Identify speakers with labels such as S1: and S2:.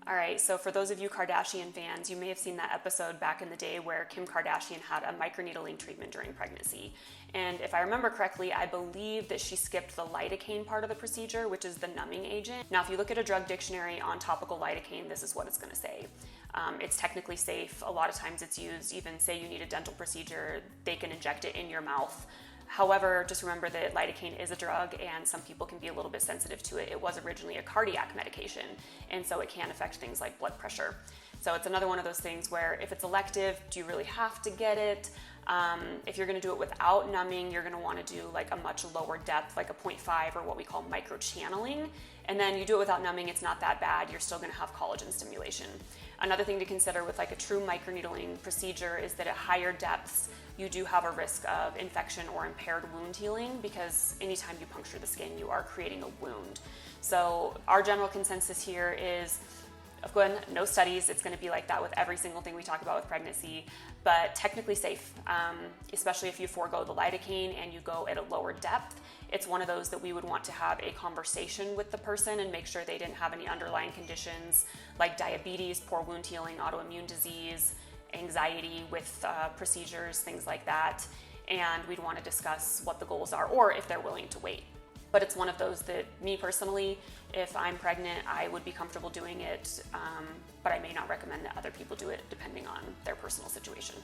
S1: All right, so for those of you Kardashian fans, you may have seen that episode back in the day where Kim Kardashian had a microneedling treatment during pregnancy. And if I remember correctly, I believe that she skipped the lidocaine part of the procedure, which is the numbing agent. Now, if you look at a drug dictionary on topical lidocaine, this is what it's gonna say. It's technically safe. A lot of times it's used, even say you need a dental procedure, they can inject it in your mouth. However, just remember that lidocaine is a drug and some people can be a little bit sensitive to it. It was originally a cardiac medication, and so it can affect things like blood pressure. So it's another one of those things where if it's elective, do you really have to get it? If you're gonna do it without numbing, you're gonna wanna do like a much lower depth, like a 0.5 or what we call microchanneling. And then you do it without numbing, it's not that bad. You're still gonna have collagen stimulation. Another thing to consider with like a true microneedling procedure is that at higher depths, you do have a risk of infection or impaired wound healing, because anytime you puncture the skin, you are creating a wound. So our general consensus here is, again, no studies, it's gonna be like that with every single thing we talk about with pregnancy, but technically safe, especially if you forego the lidocaine and you go at a lower depth. It's one of those that we would want to have a conversation with the person and make sure they didn't have any underlying conditions like diabetes, poor wound healing, autoimmune disease, anxiety with procedures, things like that. And we'd want to discuss what the goals are or if they're willing to wait. But it's one of those that me personally, if I'm pregnant, I would be comfortable doing it, but I may not recommend that other people do it depending on their personal situation.